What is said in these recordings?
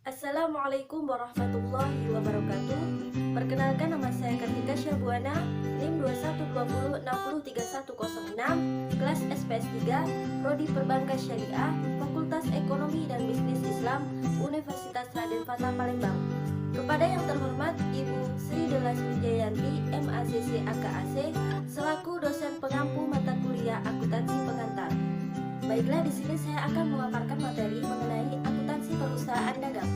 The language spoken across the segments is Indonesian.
Assalamualaikum warahmatullahi wabarakatuh. Perkenalkan, nama saya Kartika Syahbuana, NIM 2120603106, kelas SPS 3, Prodi Perbankan Syariah, Fakultas Ekonomi dan Bisnis Islam, Universitas Raden Fatah Palembang. Kepada yang terhormat Ibu Sri Delas Wijayanti, MACC AKAC, selaku dosen pengampu mata kuliah akuntansi pengantar. Baiklah, di sini saya akan memaparkan materi mengenai akuntansi perusahaan dagang.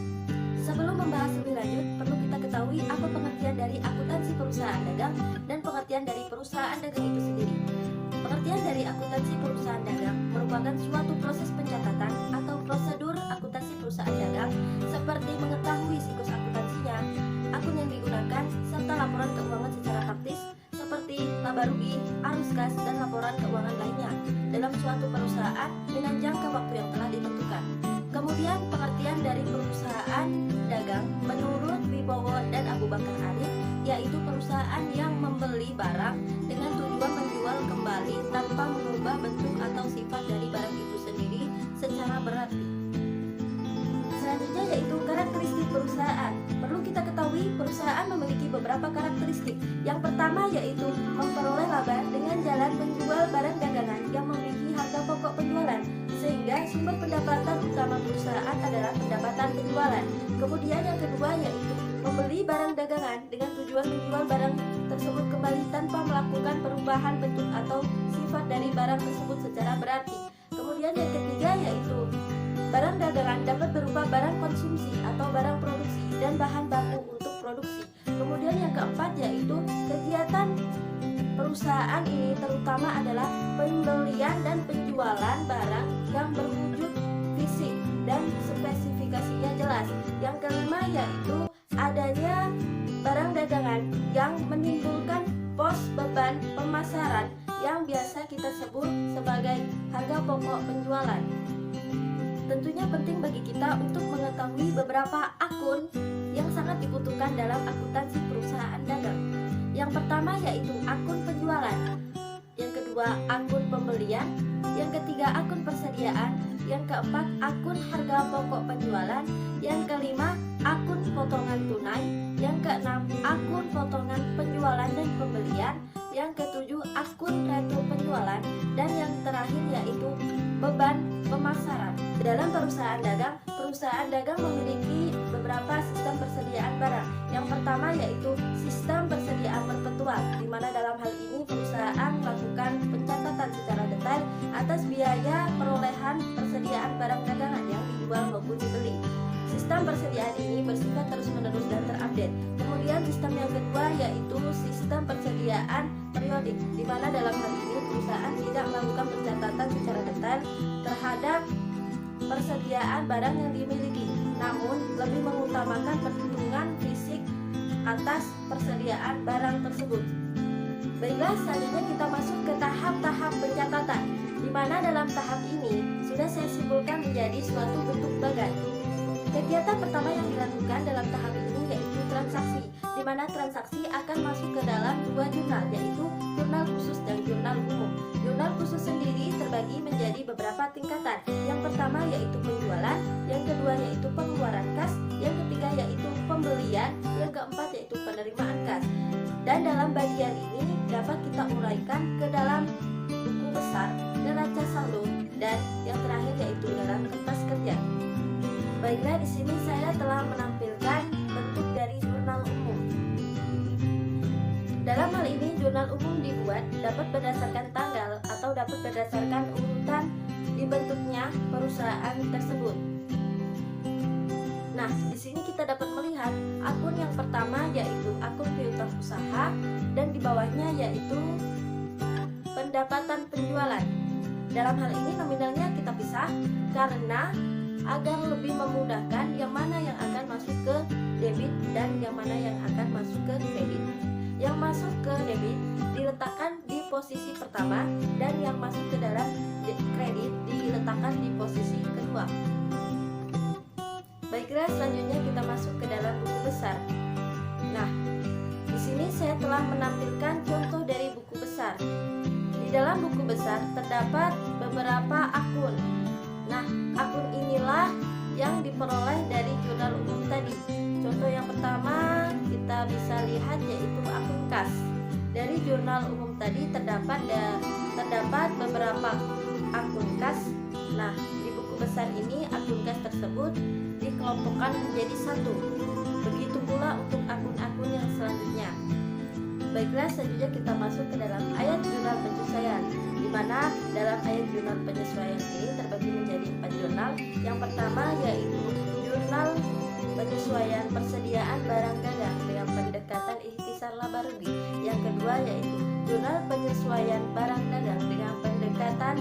Sebelum membahas lebih lanjut, perlu kita ketahui apa pengertian dari akuntansi perusahaan dagang dan pengertian dari perusahaan dagang itu sendiri. Pengertian dari akuntansi perusahaan dagang merupakan suatu proses pencatatan atau prosedur akuntansi perusahaan dagang seperti mengetahui siklus akuntansinya, akun yang digunakan, serta laporan keuangan secara praktis seperti laba rugi, arus kas, dan laporan keuangan lainnya dalam suatu perusahaan dengan jangka waktu yang telah ditentukan. Kemudian pengertian dari perusahaan dagang menurut Wibowo dan Abu Bakar Arif, yaitu perusahaan yang membeli barang dengan tujuan menjual kembali tanpa mengubah bentuk atau sifat dari barang itu sendiri secara berarti. Selanjutnya yaitu karakteristik perusahaan. Perlu kita ketahui perusahaan memiliki beberapa karakteristik. Yang pertama yaitu memperoleh laba dengan jalan menjual barang dagangan yang memiliki harga pokok penjualan, sehingga sumber pendapatan utama perusahaan adalah pendapatan penjualan. Kemudian yang kedua yaitu membeli barang dagangan dengan tujuan menjual barang tersebut kembali tanpa melakukan perubahan bentuk atau sifat dari barang tersebut secara berarti. Kemudian yang ketiga yaitu barang dagangan dapat berupa barang konsumsi atau barang produksi dan bahan baku untuk produksi. Kemudian yang keempat yaitu kegiatan perusahaan ini terutama adalah pembelian dan penjualan barang yang berwujud fisik dan spesifikasinya jelas. Yang kelima yaitu adanya barang dagangan yang menimbulkan pos beban pemasaran yang biasa kita sebut sebagai harga pokok penjualan. Tentunya penting bagi kita untuk mengetahui beberapa akun yang sangat dibutuhkan dalam akuntansi perusahaan dagang. Yang pertama yaitu akun penjualan, yang kedua akun pembelian, yang ketiga akun persediaan, yang keempat akun harga pokok penjualan, yang kelima akun potongan tunai, yang keenam akun potongan penjualan dan pembelian, yang ketujuh akun retro penjualan, dan yang terakhir yaitu beban pemasaran. Dalam perusahaan dagang memiliki beberapa sistem persediaan barang. Yang pertama yaitu sistem persediaan perpetual, di mana dalam hal ini perusahaan melakukan pencatatan secara detail atas biaya perolehan persediaan barang dagangan yang dijual maupun dibeli. Sistem persediaan ini bersifat terus-menerus dan terupdate. Kemudian sistem yang kedua yaitu sistem persediaan periodik, di mana dalam hal ini perusahaan tidak melakukan pencatatan secara detail terhadap persediaan barang yang dimiliki, namun lebih mengutamakan perhitungan fisik atas persediaan barang tersebut. Baiklah, selanjutnya kita masuk ke tahap-tahap pencatatan, di mana dalam tahap ini sudah saya simpulkan menjadi suatu bentuk bagan. Kegiatan pertama yang dilakukan dalam tahap ini yaitu transaksi, di mana transaksi akan masuk ke dalam dua jurnal, yaitu jurnal khusus dan jurnal umum. Jurnal khusus sendiri terbagi menjadi beberapa tingkatan. Yang pertama yaitu penjualan, yang kedua yaitu pengeluaran kas, yang ketiga yaitu pembelian, yang keempat yaitu penerimaan kas. Dan dalam bagian ini dapat kita uraikan ke dalam buku besar, neraca saldo, dan yang terakhir yaitu dalam kertas kerja. Baiklah, di sini saya telah menampilkan bentuk dari jurnal umum. Dalam hal ini jurnal umum dibuat dapat berdasarkan tanggal atau dapat berdasarkan urutan dibentuknya perusahaan tersebut. Nah, di sini kita dapat melihat akun yang pertama yaitu akun piutang usaha, dan di bawahnya yaitu pendapatan penjualan. Dalam hal ini nominalnya kita pisah karena agar lebih memudahkan yang mana yang akan masuk ke debit dan yang mana yang akan masuk ke kredit. Yang masuk ke debit diletakkan di posisi pertama dan yang masuk ke dalam kredit diletakkan di posisi kedua. Baiklah, selanjutnya kita masuk ke dalam buku besar. Nah, di sini saya telah menampilkan contoh dari buku besar. Di dalam buku besar terdapat beberapa akun. Nah, akun inilah yang diperoleh dari jurnal tadi. Contoh yang pertama kita bisa lihat yaitu akun kas. Dari jurnal umum tadi terdapat beberapa akun kas. Nah, di buku besar ini akun kas tersebut dikelompokkan menjadi satu. Begitu pula untuk akun-akun yang selanjutnya. Baiklah, selanjutnya kita masuk ke dalam ayat jurnal penyesuaian, di mana dalam ayat jurnal penyesuaian ini terbagi menjadi 4 jurnal. Yang pertama yaitu jurnal penyesuaian persediaan barang dagang dengan pendekatan ikhtisar laba rugi. Yang kedua yaitu jurnal penyesuaian barang dagang dengan pendekatan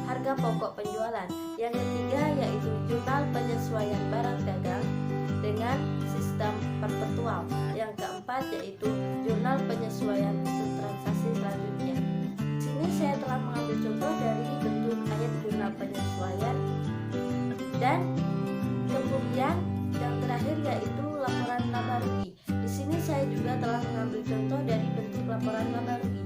harga pokok penjualan. Yang ketiga yaitu jurnal penyesuaian barang dagang dengan sistem perpetual. Yang keempat yaitu jurnal penyesuaian untuk transaksi selanjutnya. Sini saya telah mengambil contoh dari bentuk ayat jurnal penyesuaian, dan kemudian yang terakhir yaitu laporan laba rugi. Di sini saya juga telah mengambil contoh dari bentuk laporan laba rugi.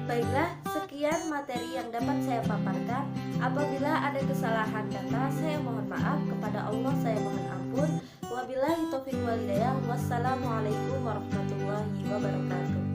Baiklah, sekian materi yang dapat saya paparkan. Apabila ada kesalahan kata, saya mohon maaf. Kepada Allah saya mohon ampun. Wabillahi taufiq wal hidayah. Wassalamualaikum warahmatullahi wabarakatuh.